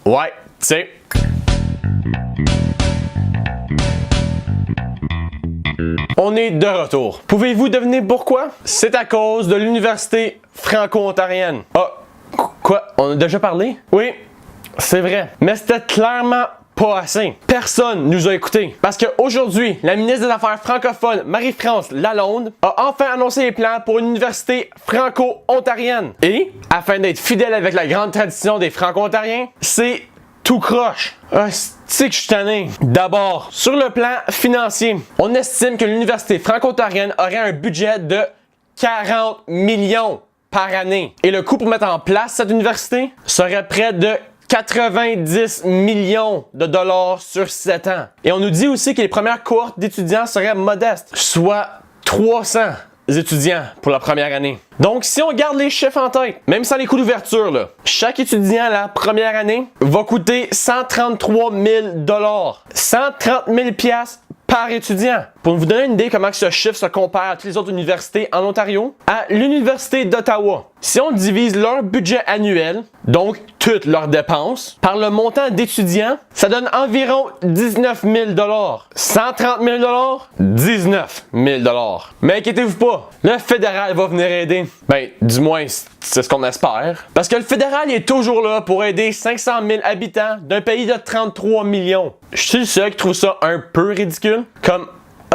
Ouais, tu sais. On est de retour. Pouvez-vous deviner pourquoi? C'est à cause de l'Université franco-ontarienne. Ah, quoi? On a déjà parlé? Oui, c'est vrai. Mais c'était clairement pas assez. Personne nous a écoutés. Parce qu'aujourd'hui, la ministre des Affaires francophones, Marie-France Lalonde, a enfin annoncé les plans pour une université franco-ontarienne. Et, afin d'être fidèle avec la grande tradition des franco-ontariens, c'est tout croche. C'est que je suis tanné. D'abord, sur le plan financier, on estime que l'université franco-ontarienne aurait un budget de 40 millions par année. Et le coût pour mettre en place cette université serait près de 90 millions de dollars sur 7 ans. Et on nous dit aussi que les premières cohortes d'étudiants seraient modestes, soit 300 étudiants pour la première année. Donc, si on garde les chiffres en tête, même sans les coûts d'ouverture, là, chaque étudiant la première année va coûter 133 000 $. 130 000 $ par étudiant. Pour vous donner une idée comment ce chiffre se compare à toutes les autres universités en Ontario, à l'Université d'Ottawa, si on divise leur budget annuel, donc toutes leurs dépenses, par le montant d'étudiants, ça donne environ 19 000 $. 130 000 $, 19 000 $. Mais inquiétez-vous pas, le fédéral va venir aider. Ben, du moins, c'est ce qu'on espère. Parce que le fédéral est toujours là pour aider 500 000 habitants d'un pays de 33 millions. Je suis le seul qui trouve ça un peu ridicule. Comme,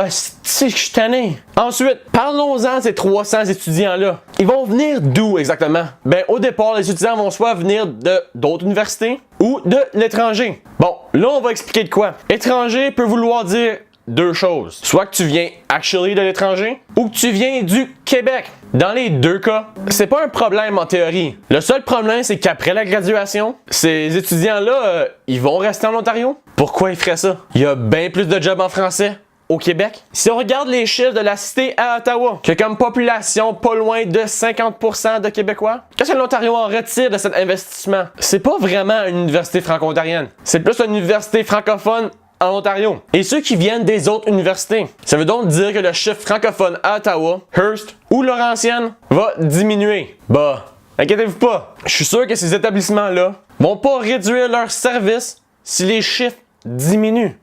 c'est que je suis tanné. Ensuite, parlons-en de ces 300 étudiants-là. Ils vont venir d'où exactement? Ben, au départ, les étudiants vont soit venir d'autres universités ou de l'étranger. Bon, là, on va expliquer de quoi. Étranger peut vouloir dire deux choses. Soit que tu viens actually de l'étranger ou que tu viens du Québec. Dans les deux cas, c'est pas un problème en théorie. Le seul problème, c'est qu'après la graduation, ces étudiants-là, ils vont rester en Ontario. Pourquoi ils feraient ça? Il y a bien plus de jobs en français au Québec. Si on regarde les chiffres de la cité à Ottawa, qui a comme population pas loin de 50% de Québécois, qu'est-ce que l'Ontario en retire de cet investissement? C'est pas vraiment une université franco-ontarienne. C'est plus une université francophone en Ontario. Et ceux qui viennent des autres universités. Ça veut donc dire que le chiffre francophone à Ottawa, Hearst ou Laurentienne va diminuer. Bah, inquiétez-vous pas. Je suis sûr que ces établissements-là vont pas réduire leurs services si les chiffres diminuent.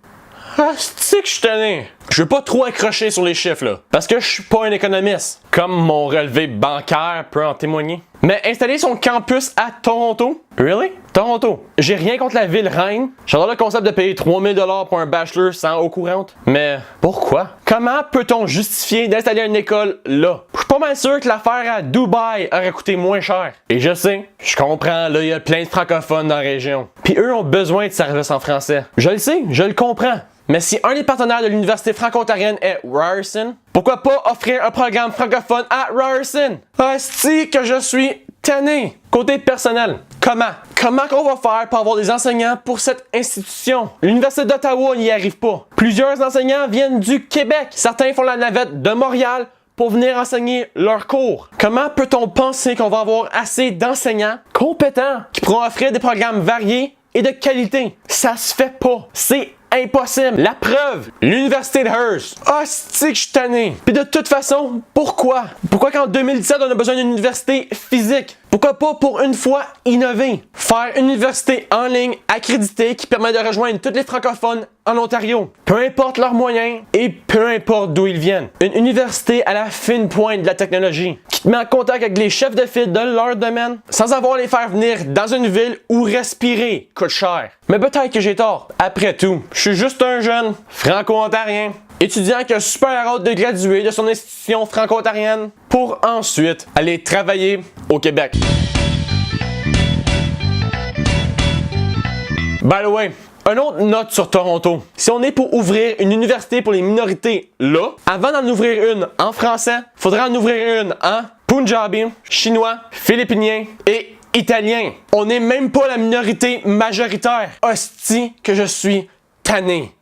C'est que je suis tanné. Je veux pas trop accrocher sur les chiffres là, parce que je suis pas un économiste, comme mon relevé bancaire peut en témoigner. Mais installer son campus à Toronto? Really? Toronto. J'ai rien contre la ville reine. J'adore le concept de payer 3000 $ pour un bachelor sans eau courante. Mais pourquoi? Comment peut-on justifier d'installer une école là? Je suis pas mal sûr que l'affaire à Dubaï aurait coûté moins cher. Et je sais, je comprends, là, il y a plein de francophones dans la région. Puis eux ont besoin de services en français. Je le sais, je le comprends. Mais si un des partenaires de l'Université franco-ontarienne est Ryerson, pourquoi pas offrir un programme francophone à Ryerson? Asti que je suis tanné! Côté personnel, comment qu'on va faire pour avoir des enseignants pour cette institution? L'Université d'Ottawa n'y arrive pas. Plusieurs enseignants viennent du Québec. Certains font la navette de Montréal pour venir enseigner leurs cours. Comment peut-on penser qu'on va avoir assez d'enseignants compétents qui pourront offrir des programmes variés et de qualité? Ça se fait pas. C'est impossible. La preuve, l'Université de Hearst. C'est que je suis tanné. Puis de toute façon, pourquoi? Pourquoi qu'en 2017, on a besoin d'une université physique? Pourquoi pas pour une fois innover? Faire une université en ligne accréditée qui permet de rejoindre tous les francophones en Ontario. Peu importe leurs moyens et peu importe d'où ils viennent. Une université à la fine pointe de la technologie qui te met en contact avec les chefs de file de leur domaine sans avoir à les faire venir dans une ville où respirer coûte cher. Mais peut-être que j'ai tort. Après tout, je suis juste un jeune franco-ontarien, étudiant qui a super hâte de graduer de son institution franco-ontarienne pour ensuite aller travailler au Québec. By the way, une autre note sur Toronto. Si on est pour ouvrir une université pour les minorités là, avant d'en ouvrir une en français, il faudra en ouvrir une en Punjabi, chinois, philippinien et italien. On n'est même pas la minorité majoritaire. Hostie que je suis tanné.